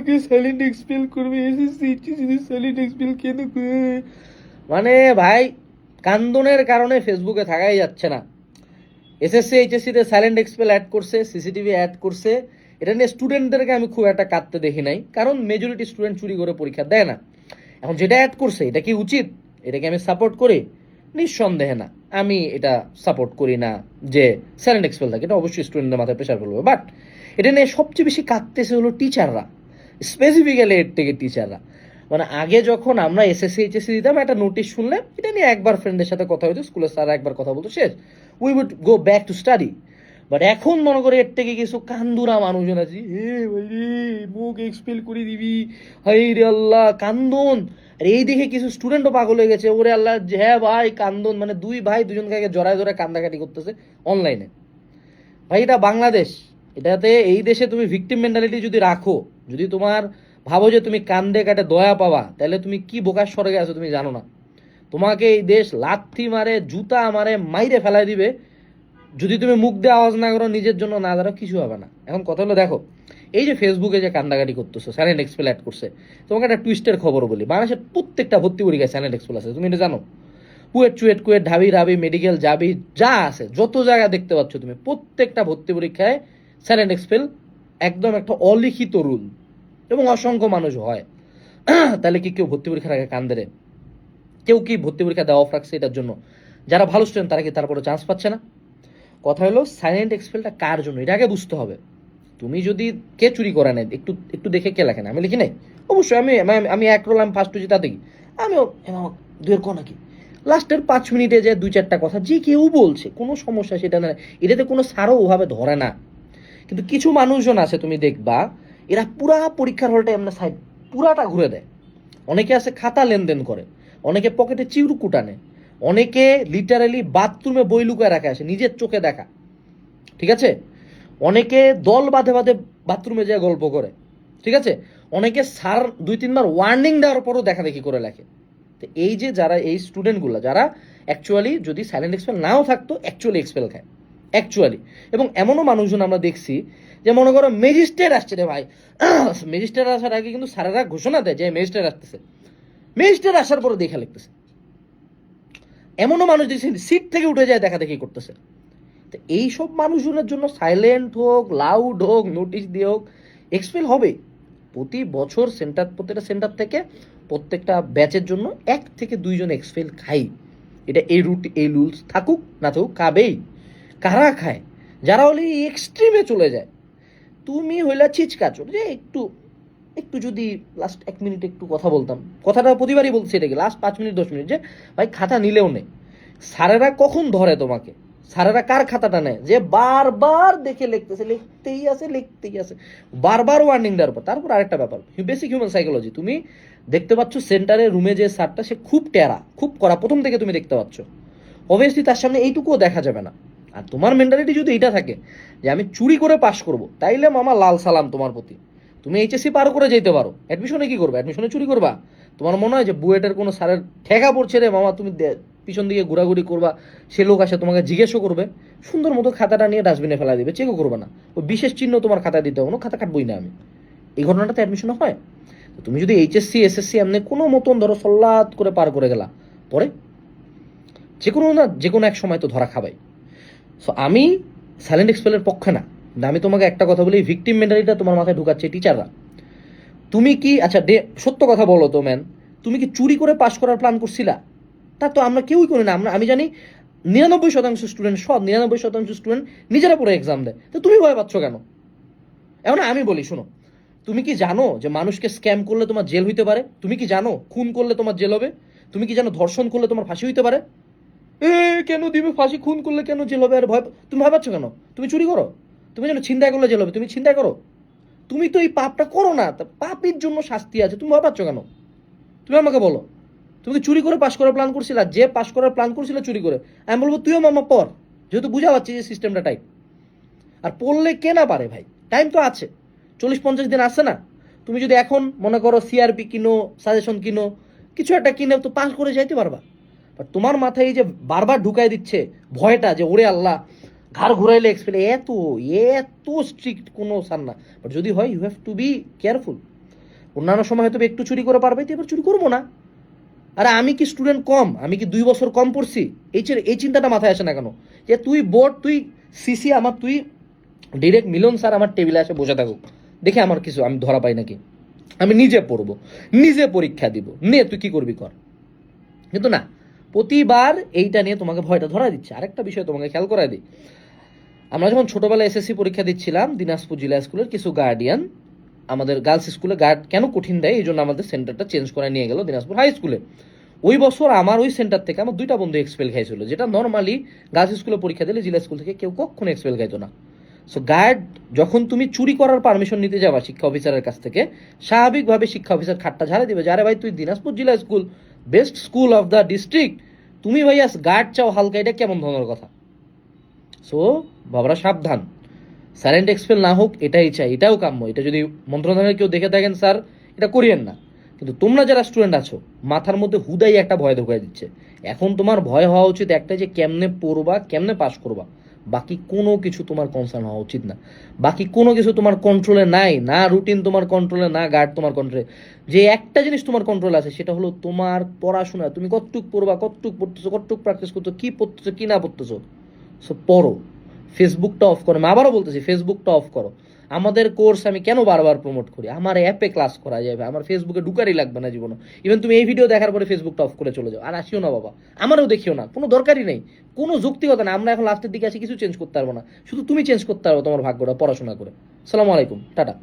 আমাকে silent expel করবে, SSC silent expel কেন মানে ভাই কান্দনের কারণে ফেসবুকে থাকাই যাচ্ছে না। এসএসসি এইচএসসিতে সাইলেন্ট এক্সপেল অ্যাড করছে, সিসিটিভি অ্যাড করছে, এটা নিয়ে স্টুডেন্টদেরকে আমি খুব একটা কাঁদতে দেখি নাই, কারণ মেজরিটি স্টুডেন্ট চুরি করে পরীক্ষা দেয় না। এখন যেটা অ্যাড করছে এটা কি উচিত? এটাকে আমি সাপোর্ট করি? নিঃসন্দেহে না, আমি এটা সাপোর্ট করি না যে সাইলেন্ট এক্সপেল থাকে, এটা অবশ্যই স্টুডেন্টদের মাথায় প্রেশার ফেলবে। বাট এটা নিয়ে সবচেয়ে বেশি কাঁদতেছে হলো টিচাররা, স্পেসিফিক্যালি এর থেকে টিচাররা। মানে আগে যখন আমরা এসএসসি এইচএসসি দিতাম, একটা নোটিশ শুনলে এটা নিয়ে একবার ফ্রেন্ডের সাথে কথা হতো, স্কুলের স্যার একবার কথা বলতো, শেষ, we would go back to study. But এখন মনে করে এর থেকে কিছু কান্দুরা মানুষজন আছে, হে ভাই রে মুখ এক্সপেল করে দিবি, হাই রে আল্লাহ কান্দন। আর এই দেখে কিছু স্টুডেন্টও পাগল হয়ে গেছে, ওরে আল্লাহ হ্যাঁ ভাই কান্দন, মানে দুই ভাই দুজনকে জড়ায় জড়ায় কান্দাকাটি করতেছে অনলাইনে। ভাই এটা বাংলাদেশ, এটাতে এই দেশে তুমি ভিকটিম মেন্টালিটি যদি রাখো, যদি তোমার ভাবো যে তুমি কান্দে কাটে দয়া পাবা, তাহলে তুমি কি বোকার স্বর্গে আছো তুমি জানো না। তোমাকে এই দেশ লাথি মারে, জুতা মারে, মাইরে ফেলাই দিবে যদি তুমি মুখ দিয়ে আওয়াজ না করো, নিজের জন্য না দাঁড়াও, কিছু হবে না। এখন কথা হলো দেখো, এই যে ফেসবুকে যে কান্দাকাটি করতেছো, সাইলেন্ট এক্সপেল অ্যাড করছে, তোমাকে একটা টুইস্টের খবর বলি, বাংলাদেশের প্রত্যেকটা ভর্তি পরীক্ষায় সাইলেন্ট এক্সপেল আছে, তুমি এটা জানো? কুয়েট ঢাবি রাবি মেডিকেল যাবি যা আছে যত জায়গা দেখতে পাচ্ছ তুমি, প্রত্যেকটা ভর্তি পরীক্ষায় সাইলেন্ট এক্সপেল একদম একটা অলিখিত রুল, এবং অসংখ্য মানুষ হয়। তাহলে কি কেউ ভর্তি পরীক্ষার আগে কান্দে রে? কেউ কি ভর্তি পরীক্ষা দেওয়া অফ রাখছে এটার জন্য? যারা ভালো স্টুডেন্ট তারা কি তারপরে চান্স পাচ্ছে না? কথা হলো সাইলেন্ট এক্সপেলটা কার জন্য, এটা আগে বুঝতে হবে। তুমি যদি কে চুরি করে নেয় একটু একটু দেখে কে লেখে না, আমি লিখি নাই অবশ্যই, আমি এক রোল আমি ফার্স্ট হয়েছি তা দেখি, আমিও দুয়ের কোন নাকি লাস্টের 5 মিনিটে যে 2-4টা কথা যে কেউ বলছে কোনো সমস্যা সেটা না, এটাতে কোনো সারও ওভাবে ধরে না। কিন্তু কিছু মানুষজন আছে তুমি দেখবা, এরা পুরা পরীক্ষার হলটা এমন সাইড পুরাটা ঘুরে দেয়। অনেকে আছে খাতা লেনদেন করে, অনেকে পকেটে চিরুক টানে, অনেকে লিটারালি বাথরুমে বই লুকায় রাখে আসে নিজের চোখে দেখা, ঠিক আছে? অনেকে দল বাঁধে বাঁধে বাথরুমে যায় গল্প করে, ঠিক আছে? অনেকে স্যার 2-3বার ওয়ার্নিং দেওয়ার পরও দেখা দেখি করে লেখে। তো এই যে যারা এই স্টুডেন্টগুলো যারা অ্যাকচুয়ালি যদি সাইলেন্ট এক্সপেল নাও থাকতো অ্যাকচুয়ালি এক্সপেল খায় অ্যাকচুয়ালি। এবং এমনও মানুষজন আমরা দেখছি যে মনে করো ম্যাজিস্ট্রেট আসছে রে ভাই, ম্যাজিস্ট্রেট আসার আগে কিন্তু স্যারেরা ঘোষণা দেয় যে ম্যাজিস্ট্রেট আসতেছে, ম্যাজিস্ট্রেট আসার পরে দেখা লিখতেছে। এমনও মানুষ দেখছি সিট থেকে উঠে যায় দেখা দেখি করতেছে। তো এইসব মানুষজনের জন্য সাইলেন্ট হোক লাউড হোক নোটিশ দিয়ে হোক এক্সপেল হবে। প্রতি বছর প্রত্যেকটা সেন্টার থেকে প্রত্যেকটা ব্যাচের জন্য 1 থেকে 2 জন এক্সপেল খাই। এটা এই রুলস থাকুক না থাকুক খাবেই। কারা খায়? যারা হলে এক্সট্রিমে চলে যায়। তুমি হইলা ছিচকাচর যে একটু একটু যদি লাস্ট 1 মিনিট একটু কথা বলতাম, কথাটা প্রতিবারই বলছি, এটাকে লাস্ট 5 মিনিট 10 মিনিট যে ভাই খাতা নিলেও নেই। স্যারেরা কখন ধরে তোমাকে? স্যারেরা কার খাতাটা নেয়? যে বারবার দেখে লিখতেই আছে বারবার ওয়ার্নিং দেওয়ার পর। তারপর আরেকটা ব্যাপার, বেসিক হিউম্যান সাইকোলজি, তুমি দেখতে পাচ্ছ সেন্টারে রুমে যে স্যারটা সে খুব টেরা খুব কড়া, প্রথম থেকে তুমি দেখতে পাচ্ছ, অবভিয়াসলি তার সামনে এইটুকুও দেখা যাবে না। আর তোমার মেন্টালিটি যদি এটা থাকে যে আমি চুরি করে পাশ করব, তাইলে মামা লাল সালাম তোমার প্রতি। তুমি এইচএসসি পার করে যেতে পারো, অ্যাডমিশনে কি করবে? অ্যাডমিশনে চুরি করবা? তোমার মনে হয় যে বুয়েটের কোনো স্যারের ঠেকা পড়ছে রে মামা, তুমি পিছন দিকে ঘোরাঘুরি করবা, সে লোক আসে তোমাকে জিজ্ঞেসও করবে, সুন্দর মতো খাতাটা নিয়ে ডাস্টবিনে ফেলা দিবে, চেকও করবে না, ওই বিশেষ চিহ্ন তোমার খাতায় দিতে হবে, খাতা কাটবই না আমি। এই ঘটনাটাতে অ্যাডমিশনও হয়। তুমি যদি এইচএসসি এসএসসি এমনি কোনো মতন ধরো সল্লাত করে পার করে গেলা, পরে যে কোনো এক সময় তো ধরা খাবাই। সো আমি সাইলেন্ট এক্সপেলের পক্ষে না, কিন্তু আমি তোমাকে একটা কথা বলি, ভিকটিম মেন্টালিটিটা তোমার মাথায় ঢুকাচ্ছে টিচাররা। তুমি কি আচ্ছা সত্য কথা বলো তো ম্যান, তুমি কি চুরি করে পাশ করার প্ল্যান করছিলা? তা তো আমরা কেউই করি না। আমি জানি 99% স্টুডেন্ট, সব 99% স্টুডেন্ট নিজেরা পড়ে এক্সাম দেয়, তো তুমি ভয় পাচ্ছ কেন? এখন আমি বলি শোনো, তুমি কি জানো যে মানুষকে স্ক্যাম করলে তোমার জেল হইতে পারে? তুমি কি জানো খুন করলে তোমার জেল হবে? তুমি কি জানো ধর্ষণ করলে তোমার ফাঁসি হইতে পারে? কেন দিবে ফাঁসি? খুন করলে কেন জেল হবে? আর তুমি ভয় পাচ্ছ কেন? তুমি চুরি করো, তুমি জানো ছিনতাই করলে জেল হবে, তুমি ছিনতাই করো, তুমি তো এই পাপটা করো না, পাপের জন্য শাস্তি আছে, তুমি ভয় পাচ্ছ কেন? তুমি আমাকে বলো, তুমি কি চুরি করে পাশ করার প্ল্যান করছিলা? যে পাশ করার প্ল্যান করছিল চুরি করে, আমি বলবো তুইও মামা পর, যেহেতু বুঝা পাচ্ছি যে সিস্টেমটা টাইট। আর পড়লে কে না পারে ভাই, টাইম তো আছে, 40-50 দিন আছে না? তুমি যদি এখন মনে করো সিআরপি কিনো, সাজেশন কিনো, কিছু একটা কিনে তো পাস করে যাইতে পারবা। বাট তোমার মাথায় এই যে বারবার ঢুকাই দিচ্ছে ভয়টা যে ওরে আল্লাহ ঘাড় ঘুরাইলে এক্সপেল, এত এত স্ট্রিক্ট কোনো সার না। বাট যদি হয় you have to be careful. অন্যান্য সময় হয়তো একটু চুরি করে পারবে, তো এবার চুরি করবো না। আরে আমি কি স্টুডেন্ট কম? আমি কি 2 বছর কম পড়ছি? এই চিন্তাটা মাথায় আসে না কেন? যে তুই বোর্ড, তুই সিসি, আমার তুই ডিরেক্ট মিলন স্যার আমার টেবিলে এসে বসে থাকুক, দেখে আমার কিছু আমি ধরা পাই নাকি? আমি নিজে পড়বো, নিজে পরীক্ষা দিব, নে তুই কি করবি কর। কিন্তু না, প্রতিবার এইটা নিয়ে তোমাকে ভয়টা ধরা দিচ্ছে। আরেকটা বিষয় তোমাকে খেয়াল করাই দিই, আমরা যখন ছোটবেলায় এসএসসি পরীক্ষা দিচ্ছিলাম, দিনাজপুর জেলা স্কুলের কিছু গার্ডিয়ান আমাদের গার্লস স্কুলে গার্ড কেন কঠিন দেয়, এই জন্য আমাদের সেন্টারটা চেঞ্জ করে নিয়ে গেল দিনাজপুর হাই স্কুলে। ওই বছর আমার ওই সেন্টার থেকে আমার 2টা বন্ধু এক্সপেল খাইছিল, যেটা নর্মালি গার্লস স্কুলে পরীক্ষা দিলে জেলা স্কুল থেকে কেউ কখনো এক্সপেল খাইতো না। সো গার্ড, যখন তুমি চুরি করার পারমিশন নিতে যাবা শিক্ষা অফিসারের কাছ থেকে, স্বাভাবিকভাবে শিক্ষা অফিসার খাটটা ঝাড়ে দিবে, যারে ভাই তুই দিনাজপুর জেলা school, best school of the district, তুমি ভাইয়া গার্ড চাও হালকা, এটা কেমন ধরনের কথা? সো বাবারা সাবধান, সাইলেন্ট এক্সপেল না হোক, এটাই চাই, এটাও কাম্য। এটা যদি মন্ত্রণালয়ের কেউ দেখে থাকেন স্যার, এটা করিয়েন না। কিন্তু তোমরা যারা স্টুডেন্ট আছো, মাথার মধ্যে হুদাই একটা ভয় ঢুকাই দিচ্ছে। এখন তোমার ভয় হওয়া উচিত একটা, যে কেমনে পড়বা, কেমনে পাস করবা। বাকি কোনো কিছু তোমার কনসার্ন হওয়া উচিত না। বাকি কোনো কিছু তোমার কন্ট্রোলে নাই, না রুটিন তোমার কন্ট্রোলে, না গার্ড তোমার কন্ট্রোলে। যে একটা জিনিস তোমার কন্ট্রোলে আছে, সেটা হলো তোমার পড়াশোনা। তুমি কতটুক পড়বা, কতটুক পড়তেছো, কতটুক প্র্যাকটিস করছো, কি পড়তেছো কি না পড়তেছো। সো পড়ো। ফেসবুকটা অফ করো, আমি আবারও বলতেছি ফেসবুকটা অফ করো। আমাদের কোর্স আমি কেন বারবার প্রমোট করি? আমার অ্যাপে ক্লাস করা যাবে, আমার ফেসবুকে ঢুকারই লাগবে না জীবনে। ইভেন তুমি এই ভিডিও দেখার পরে ফেসবুকটা অফ করে চলে যাও, আর আসিও না বাবা, আমারও দেখিও না, কোনো দরকারই নেই, কোনো যৌক্তিকতা না। আমরা এখন লাস্টের দিকে আসি, কিছু চেঞ্জ করতে পারবো না, শুধু তুমি চেঞ্জ করতে পারবো তোমার ভাগ্যটা পড়াশোনা করে। সালামু আলাইকুম, টাটা।